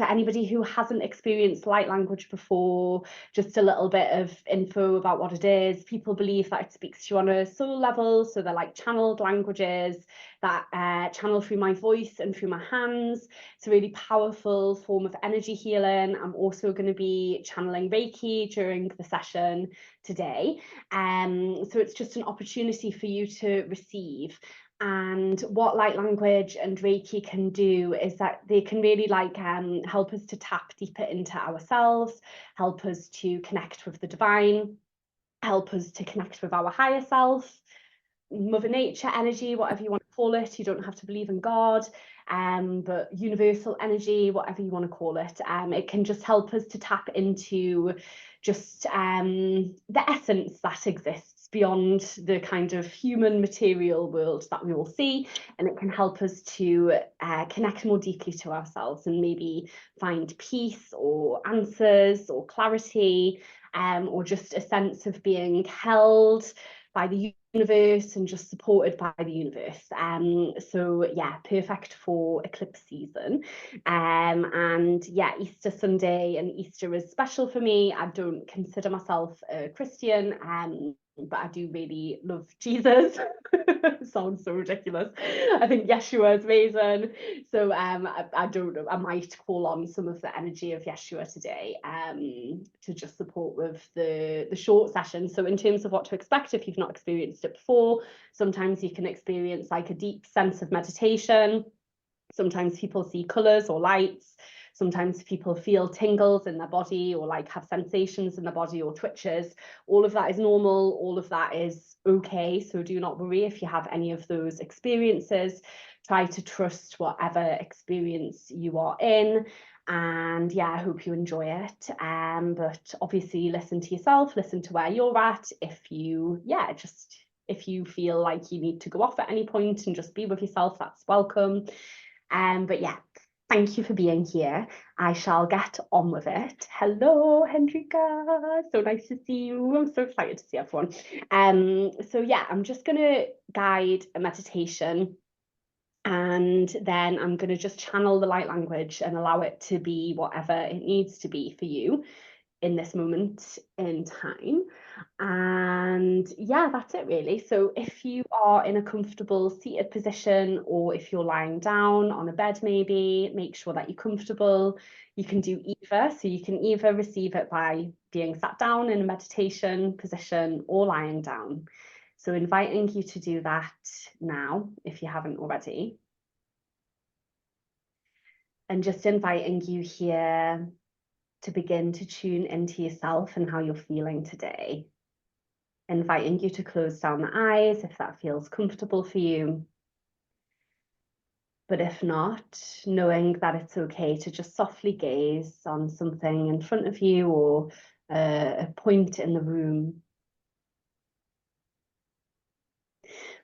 for anybody who hasn't experienced light language before, just a little bit of info about what it is. People believe that it speaks to you on a soul level, so they're like channeled languages that channel through my voice and through my hands. It's a really powerful form of energy healing. I'm also going to be channeling Reiki during the session today. So it's just an opportunity for you to receive. And what light language and Reiki can do is that they can really help us to tap deeper into ourselves, help us to connect with the divine, help us to connect with our higher self, Mother Nature energy, whatever you want to call it. You don't have to believe in God, but universal energy, whatever you want to call it. It can just help us to tap into just the essence that exists beyond the kind of human material world that we all see, and it can help us to connect more deeply to ourselves and maybe find peace or answers or clarity, or just a sense of being held by the universe and just supported by the universe. So yeah, perfect for eclipse season. And yeah, Easter Sunday and Easter is special for me. I don't consider myself a Christian, but I do really love Jesus. Sounds so ridiculous. I think Yeshua is amazing. So I don't know, I might call on some of the energy of Yeshua today to just support with the short session. So in terms of what to expect, if you've not experienced it before, sometimes you can experience like a deep sense of meditation. Sometimes people see colours or lights. Sometimes people feel tingles in their body or like have sensations in their body or twitches. All of that is normal. All of that is okay. So do not worry if you have any of those experiences. Try to trust whatever experience you are in. And yeah, I hope you enjoy it. But obviously listen to yourself, listen to where you're at. If you feel like you need to go off at any point and just be with yourself, that's welcome. But yeah, thank you for being here. I shall get on with it. Hello, Hendrika. So nice to see you. I'm so excited to see everyone. So yeah, I'm just going to guide a meditation, and then I'm going to just channel the light language and allow it to be whatever it needs to be for you in this moment in time. And yeah, that's it really. So if you are in a comfortable seated position, or if you're lying down on a bed, maybe make sure that you're comfortable. You can do either. So you can either receive it by being sat down in a meditation position or lying down. So inviting you to do that now, if you haven't already. And just inviting you here to begin to tune into yourself and how you're feeling today. Inviting you to close down the eyes if that feels comfortable for you. But if not, knowing that it's okay to just softly gaze on something in front of you or a point in the room.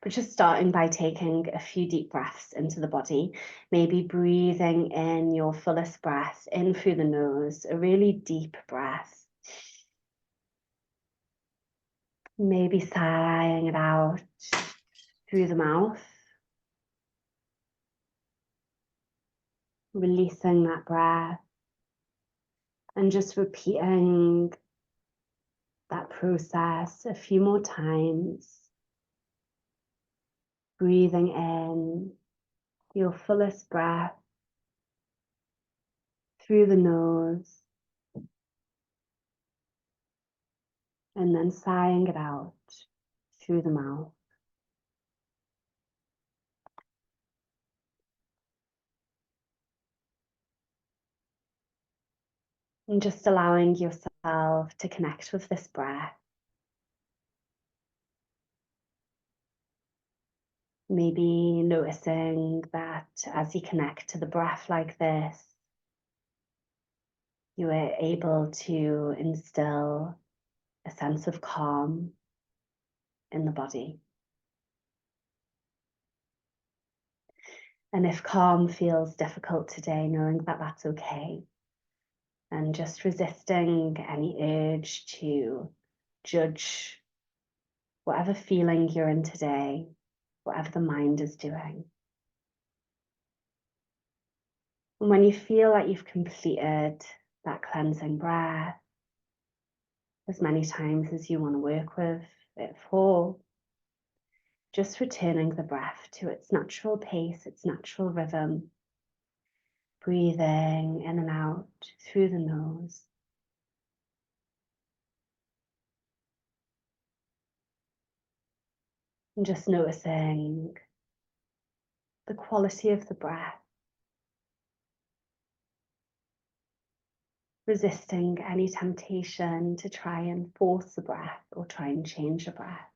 But just starting by taking a few deep breaths into the body, maybe breathing in your fullest breath in through the nose, a really deep breath. Maybe sighing it out through the mouth. Releasing that breath and just repeating that process a few more times. Breathing in your fullest breath through the nose and then sighing it out through the mouth. And just allowing yourself to connect with this breath. Maybe noticing that as you connect to the breath like this, you are able to instill a sense of calm in the body. And if calm feels difficult today, knowing that that's okay. And just resisting any urge to judge whatever feeling you're in today, whatever the mind is doing. And when you feel like you've completed that cleansing breath, as many times as you want to work with it for, just returning the breath to its natural pace, its natural rhythm, breathing in and out through the nose. And just noticing the quality of the breath, resisting any temptation to try and force the breath or try and change the breath.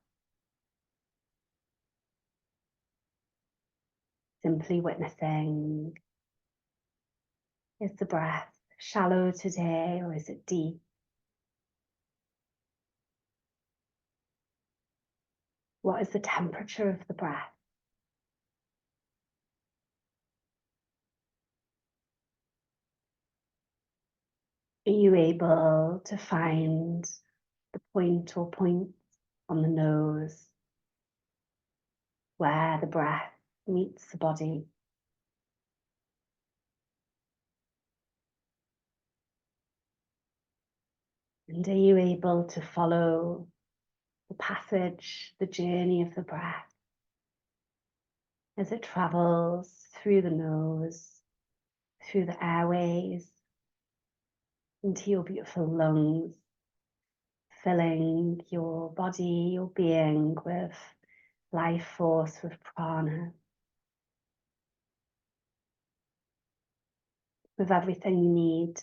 Simply witnessing, is the breath shallow today or is it deep? What is the temperature of the breath? Are you able to find the point or points on the nose where the breath meets the body? And are you able to follow the passage, the journey of the breath as it travels through the nose, through the airways, into your beautiful lungs, filling your body, your being with life force, with prana, with everything you need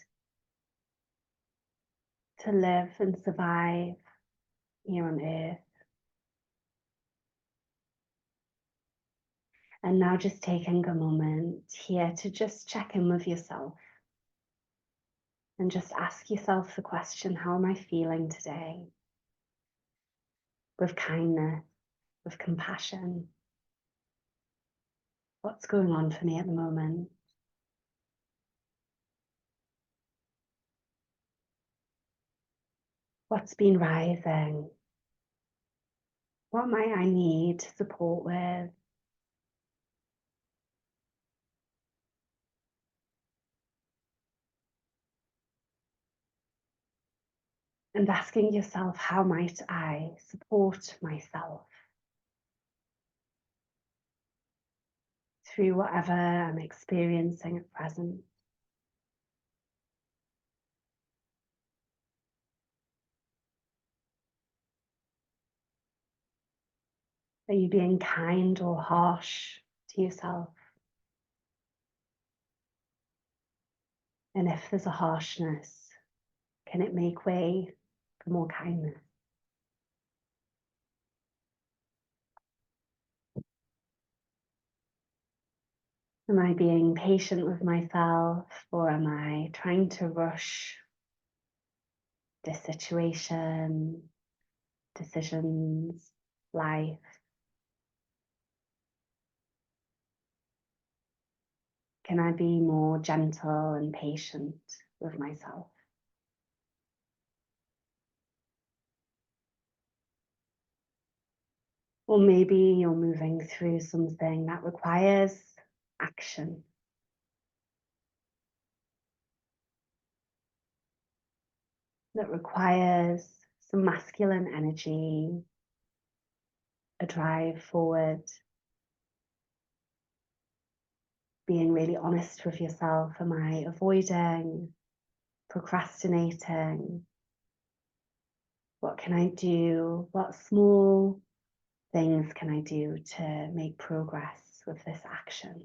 to live and survive here on earth. And now just taking a moment here to just check in with yourself and just ask yourself the question, how am I feeling today? With kindness, with compassion. What's going on for me at the moment? What's been rising? What might I need support with? And asking yourself, how might I support myself through whatever I'm experiencing at present? Are you being kind or harsh to yourself? And if there's a harshness, can it make way for more kindness? Am I being patient with myself, or am I trying to rush this situation, decisions, life? Can I be more gentle and patient with myself? Or maybe you're moving through something that requires action. That requires some masculine energy, a drive forward, being really honest with yourself. Am I avoiding, procrastinating? What can I do? What small things can I do to make progress with this action?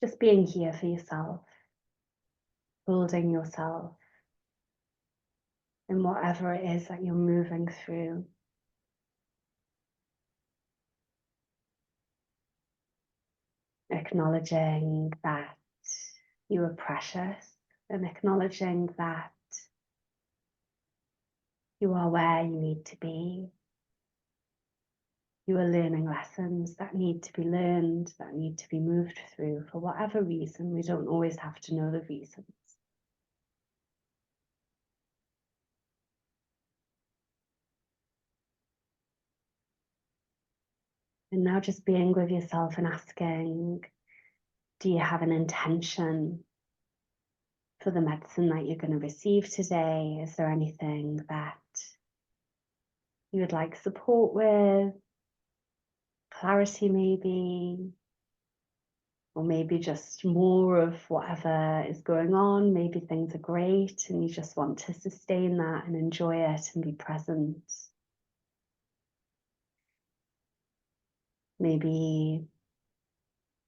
Just being here for yourself, holding yourself in whatever it is that you're moving through. Acknowledging that you are precious and acknowledging that you are where you need to be. You are learning lessons that need to be learned, that need to be moved through for whatever reason. We don't always have to know the reasons. And now just being with yourself and asking, do you have an intention for the medicine that you're going to receive today? Is there anything that you would like support with? Clarity maybe, or maybe just more of whatever is going on. Maybe things are great and you just want to sustain that and enjoy it and be present. Maybe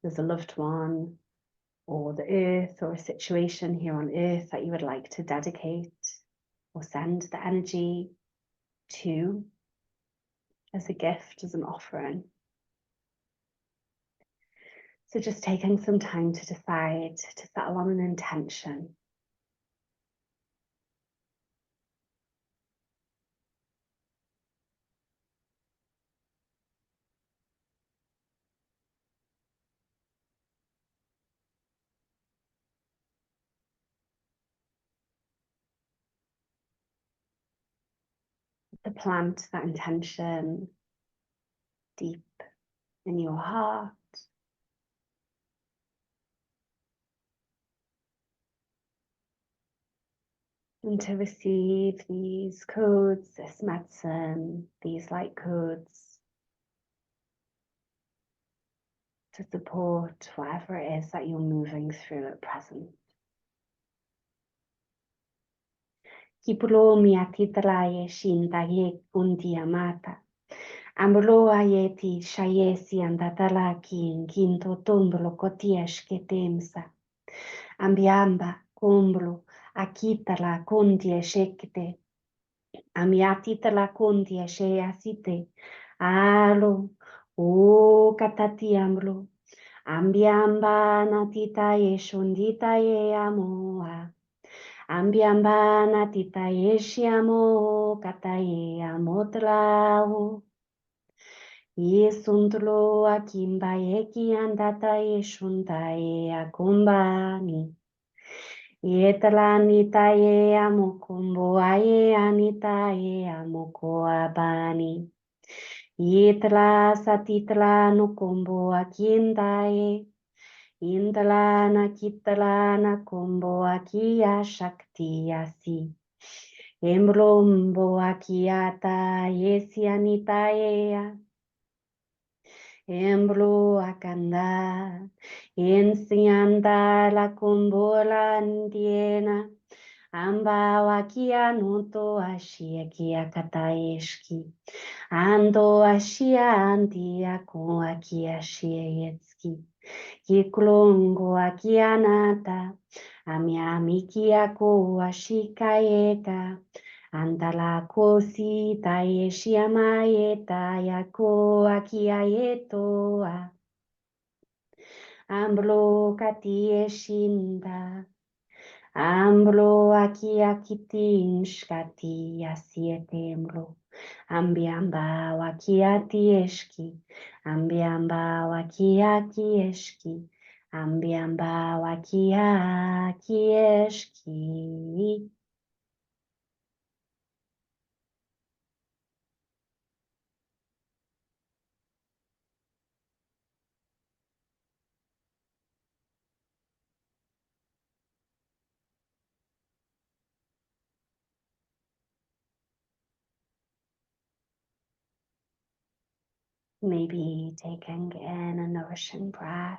there's a loved one or the earth or a situation here on earth that you would like to dedicate or send the energy to as a gift, as an offering. So just taking some time to decide to settle on an intention. To plant that intention deep in your heart. And to receive these codes, this medicine, these light codes, to support whatever it is that you're moving through at present. Kipulo miatitra ye shinda ye kundia mata. Ambulo ayeti shayesi andatala kin kinto tombolo kotiesh ketemsa. Ambiamba kumblo akitala kundie shekte. Amiatitala kundie sheyasite. Alo o katati amblo. Ambiamba natita ye shundita ye amoa. Ambiamba natita ye shiamo kata ye amotlao. Ye suntulo akimba ye ki andata ye shunta ye akumbani. Ye talanita ye amukumbo aye anita ye amuko abani. Ye tala satitala nukumbo akinda ye. Indala na kitala na kumbo akia shakti yasi. Embrombo akiata yesi anita ye. Emblo akanda, ensianda la kumbola ndiena, amba wakia nuto ashia kia kataeshki, ando ashia andia ko akia shia yetski, kiklongo akia nata, amiami kia ko ashika eka, andala cosy taye shiamaye tayako akiayetoa. Amblo katie shinda. Amblo akiakitinsh kati asietemblo. Ambiamba wakiatieshki. Ambiamba wakiakieshki. Ambiamba wakiakieshki. Maybe taking in a nourishing breath,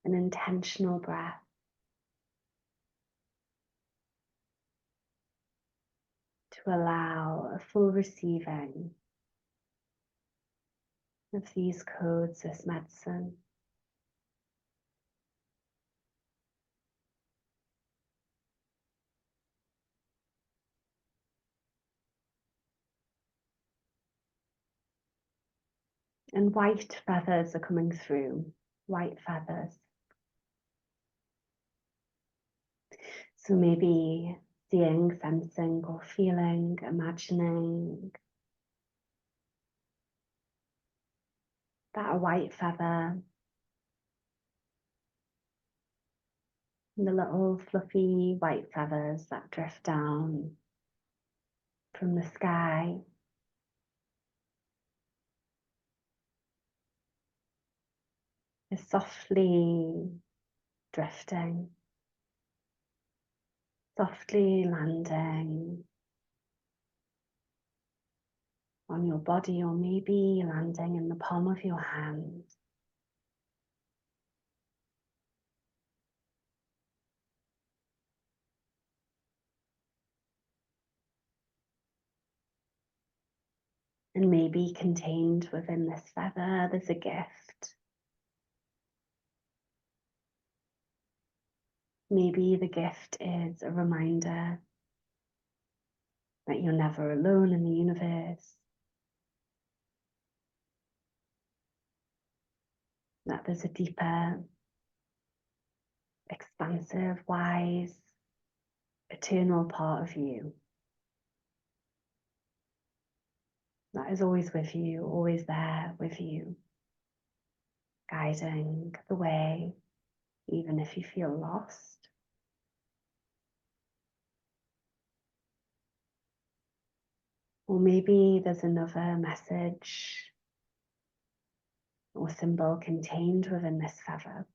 an intentional breath. To allow a full receiving of these codes as medicine. And white feathers are coming through, white feathers. So maybe seeing, sensing, or feeling, imagining that a white feather, and the little fluffy white feathers that drift down from the sky Just softly drifting, softly landing on your body, or maybe landing in the palm of your hand. And maybe contained within this feather, there's a gift. Maybe the gift is a reminder that you're never alone in the universe, that there's a deeper, expansive, wise, eternal part of you that is always with you, always there with you, guiding the way, even if you feel lost. Or maybe there's another message or symbol contained within this feather.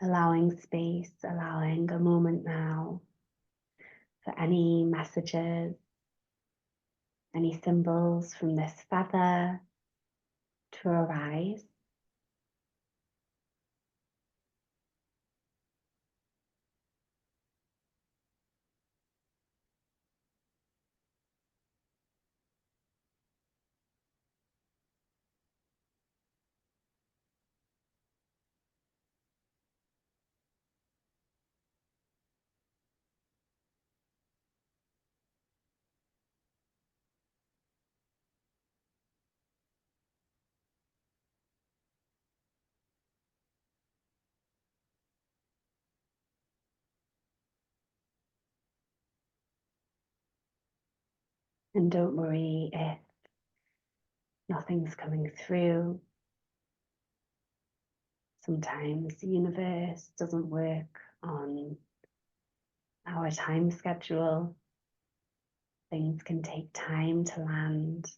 Allowing space, allowing a moment now for any messages, any symbols from this feather to arise. And don't worry if nothing's coming through. Sometimes the universe doesn't work on our time schedule. Things can take time to land.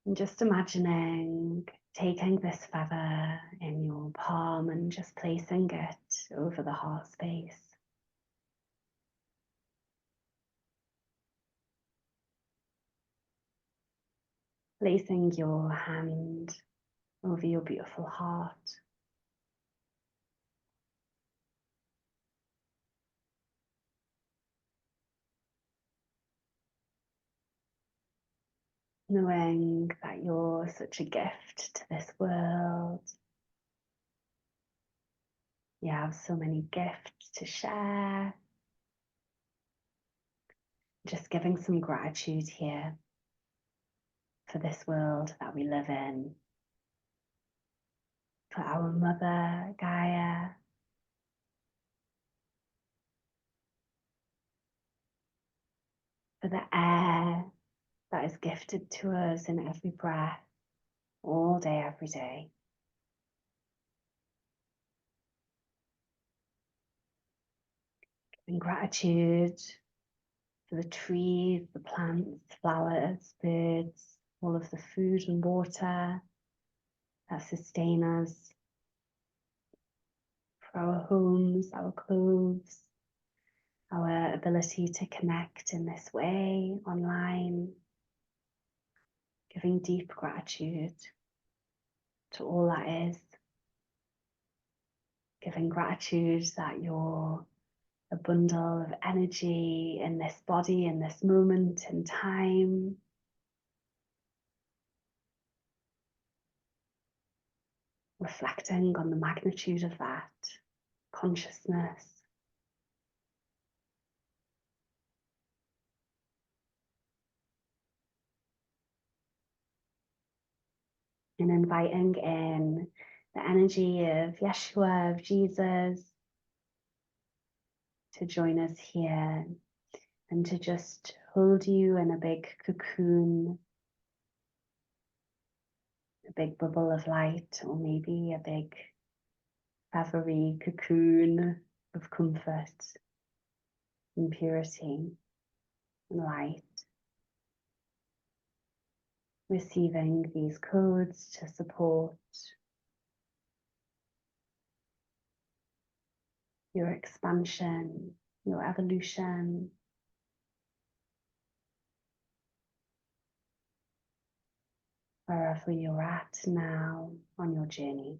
And just imagining taking this feather in your palm and just placing it over the heart space. Placing your hand over your beautiful heart. Knowing that you're such a gift to this world. You have so many gifts to share. Just giving some gratitude here for this world that we live in, for our mother, Gaia, for the air that is gifted to us in every breath, all day, every day. Giving gratitude for the trees, the plants, flowers, birds, all of the food and water that sustain us, for our homes, our clothes, our ability to connect in this way online. Giving deep gratitude to all that is. Giving gratitude that you're a bundle of energy in this body, in this moment in time. Reflecting on the magnitude of that consciousness. And inviting in the energy of Yeshua, of Jesus, to join us here and to just hold you in a big cocoon, a big bubble of light, or maybe a big feathery cocoon of comfort and purity and light. receiving these codes to support your expansion, your evolution. Wherever you're at now on your journey.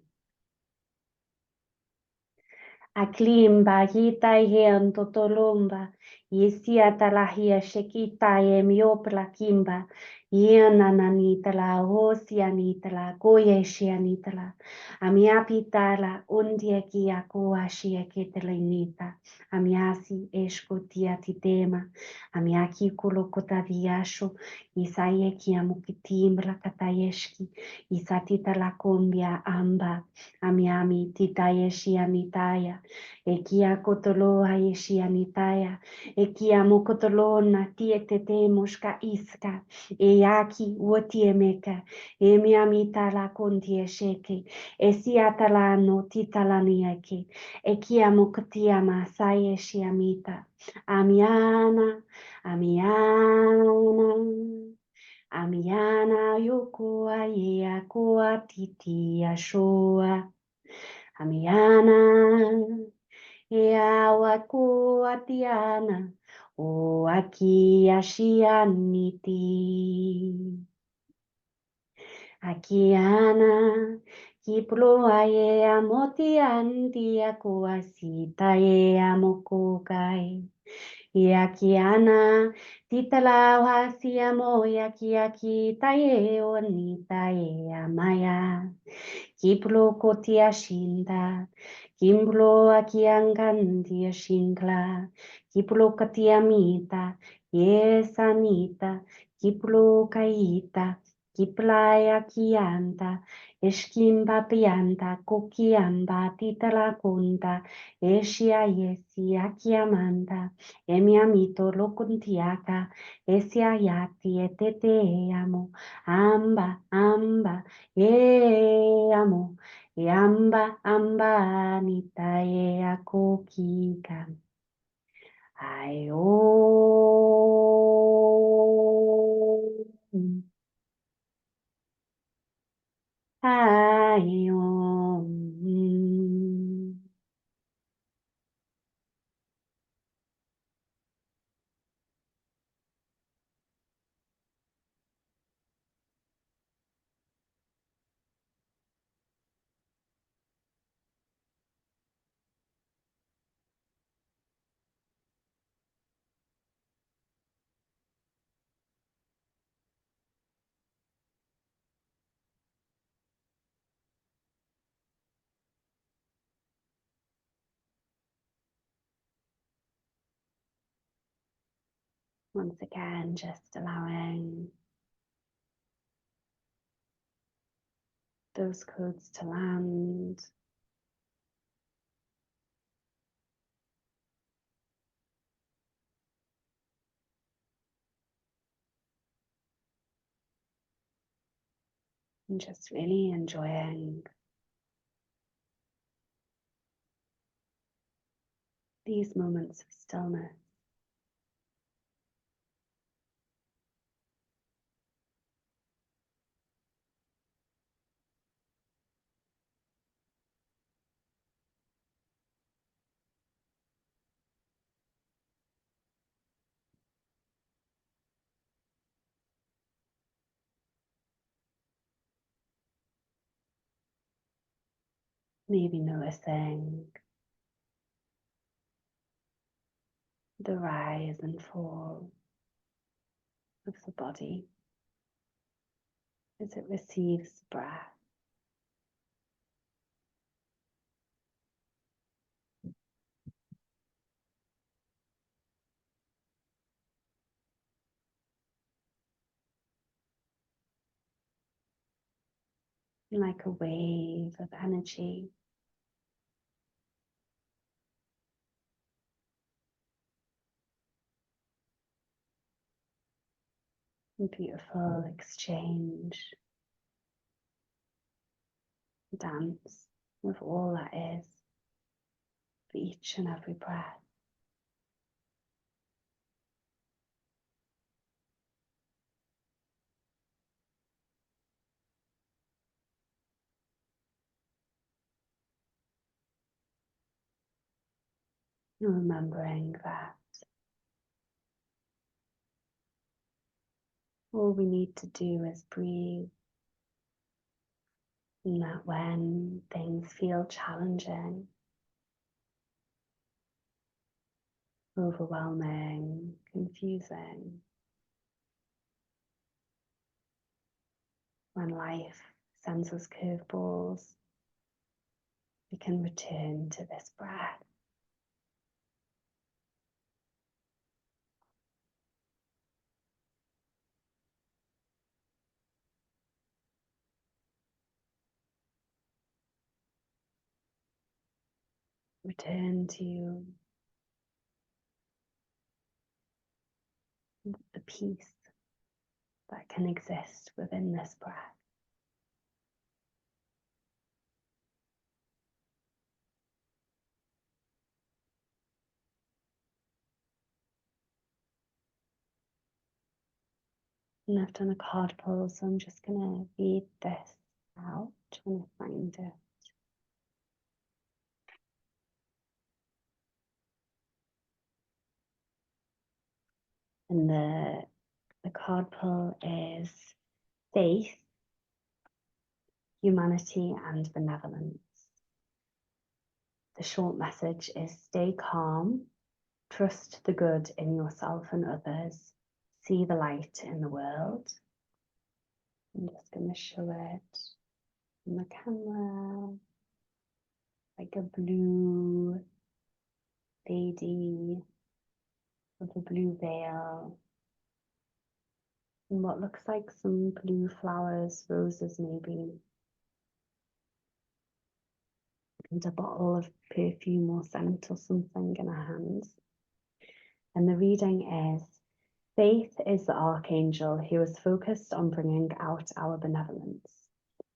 Aklimba hita hien totolomba, yesia talahia shekita e miopla kimba, yena nanitala, hosia nitala, goye shia nitala, amiapitala, undia kia koa shia ketele nita, amiasi escotia titema, amiaki kulokota viasho, isaye kia mukitimbra katayeshki, isatita la combia amba, amiami titayeshi amitaya, ekia kotoloa yeshi anitaya, ekia mokotolona tietete moshka iska, eyaki wotiemeka, emiamita la kontiesheke, esiatalano titalanieke, ekia mokotiama sayeshi amita, amiana, amiana. Amiana yokoa yea koa titi ashoa. Amiana ea wakoa tiana o aki ashianiti. Akiana kiploa yea moti antia koa sita yea mokokai. Iakiana, titala hasia moya kiaki taye oni taye amaya. Kiplo kotia shinda, kimblo akiangandia shingla, kiplo katia mita, yesanita, kiplo kaita, kiplaya kianta, eskimba pianta, kokiamba, titala kunta, esia yesia kiamanda, emiamito lokuntiaka, esia yati etete amo, amba, amba, amo, amba, amba, nita akokika. Ayo. Ayo. Once again, just allowing those codes to land. And just really enjoying these moments of stillness. Maybe noticing the rise and fall of the body as it receives breath. Like a wave of energy. A beautiful exchange, dance with all that is for each and every breath. Remembering that all we need to do is breathe, and that when things feel challenging, overwhelming, confusing, when life sends us curveballs, we can return to this breath. Return to the peace that can exist within this breath. And I've done a card pull, so I'm just going to read this out when I find it. And the card pull is faith, humanity, and benevolence. The short message is stay calm, trust the good in yourself and others, see the light in the world. I'm just going to show it on the camera, like a blue lady with a blue veil and what looks like some blue flowers, roses maybe, and a bottle of perfume or scent or something in her hands. And the reading is, faith is the archangel who is focused on bringing out our benevolence.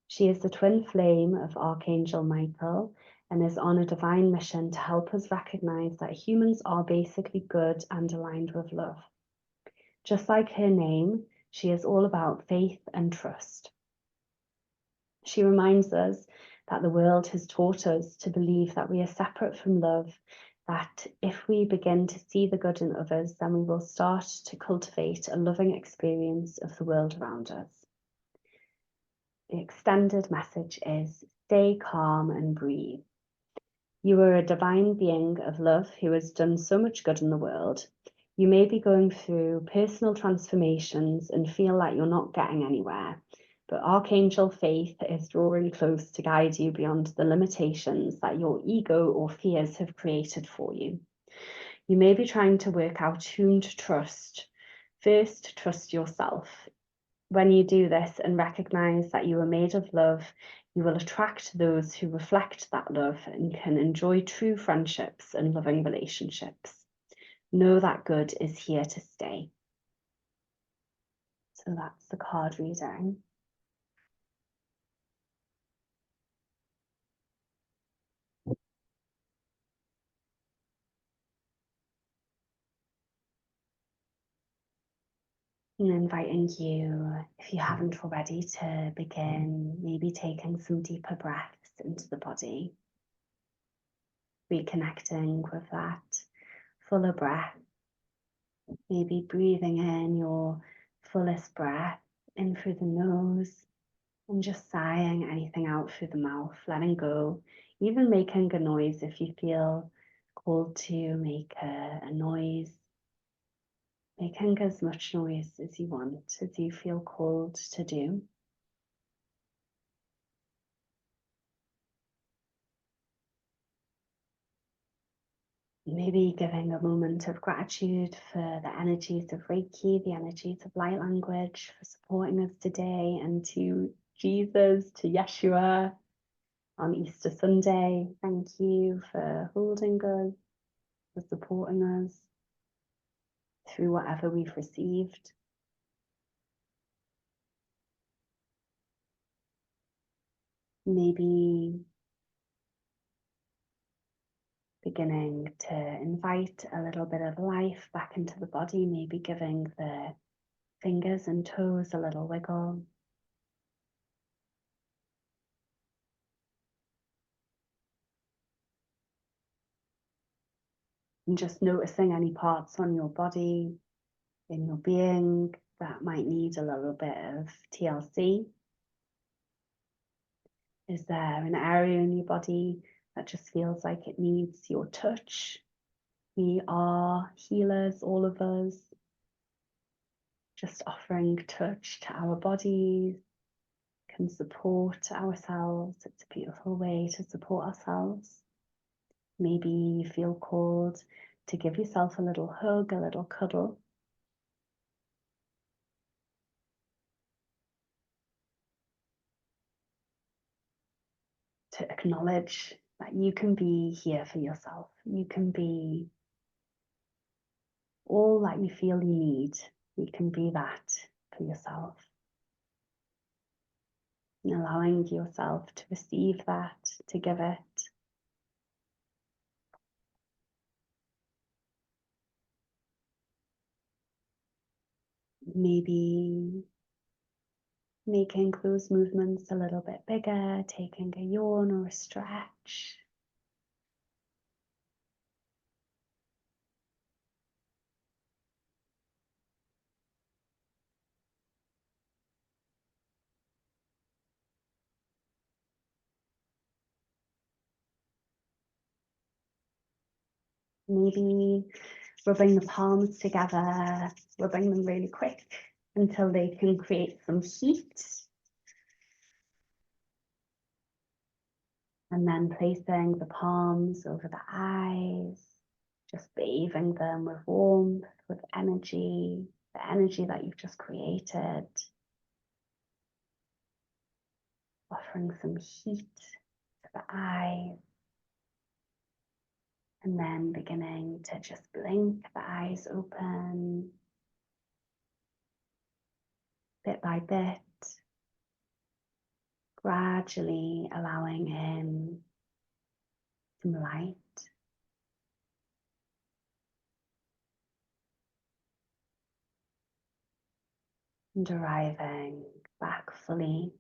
She is the twin flame of Archangel Michael and is on a divine mission to help us recognize that humans are basically good and aligned with love. Just like her name, she is all about faith and trust. She reminds us that the world has taught us to believe that we are separate from love, that if we begin to see the good in others, then we will start to cultivate a loving experience of the world around us. The extended message is stay calm and breathe. You are a divine being of love who has done so much good in the world. You may be going through personal transformations and feel like you're not getting anywhere, but Archangel Faith is drawing close to guide you beyond the limitations that your ego or fears have created for you. You may be trying to work out whom to trust. First, trust yourself. When you do this and recognize that you are made of love, you will attract those who reflect that love and can enjoy true friendships and loving relationships. Know that good is here to stay. So that's the card reading. And inviting you, if you haven't already, to begin maybe taking some deeper breaths into the body, reconnecting with that fuller breath, maybe breathing in your fullest breath in through the nose and just sighing anything out through the mouth, letting go, even making a noise if you feel called to make a noise. Making as much noise as you want, as you feel called to do. Maybe giving a moment of gratitude for the energies of Reiki, the energies of light language, for supporting us today, and to Jesus, to Yeshua on Easter Sunday. Thank you for holding us, for supporting us through whatever we've received. Maybe beginning to invite a little bit of life back into the body, maybe giving the fingers and toes a little wiggle. And just noticing any parts on your body, in your being, that might need a little bit of TLC. Is there an area in your body that just feels like it needs your touch? We are healers, all of us. Just offering touch to our bodies can support ourselves. It's a beautiful way to support ourselves. Maybe you feel called to give yourself a little hug, a little cuddle. To acknowledge that you can be here for yourself. You can be all that you feel you need. You can be that for yourself. And allowing yourself to receive that, to give it. Maybe making those movements a little bit bigger, taking a yawn or a stretch. Maybe rubbing the palms together, rubbing them really quick until they can create some heat. And then placing the palms over the eyes, just bathing them with warmth, with energy, the energy that you've just created. Offering some heat to the eyes. And then beginning to just blink the eyes open, bit by bit, gradually allowing in some light. And arriving back fully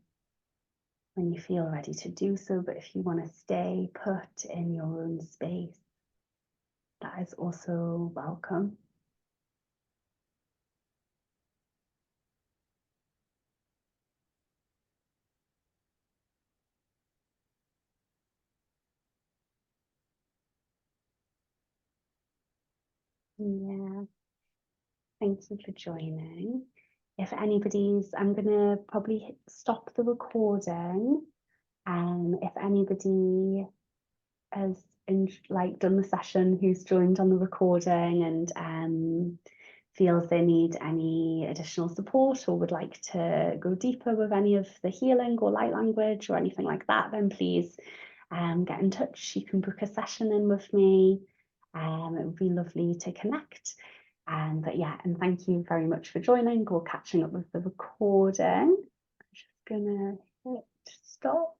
when you feel ready to do so. But if you want to stay put in your own space, that is also welcome. Yeah, thank you for joining. If anybody's, I'm gonna probably stop the recording. If anybody has done the session, who's joined on the recording and feels they need any additional support or would like to go deeper with any of the healing or light language or anything like that, then please get in touch. You can book a session in with me. It would be lovely to connect. But yeah, and thank you very much for joining or catching up with the recording. I'm just gonna hit stop.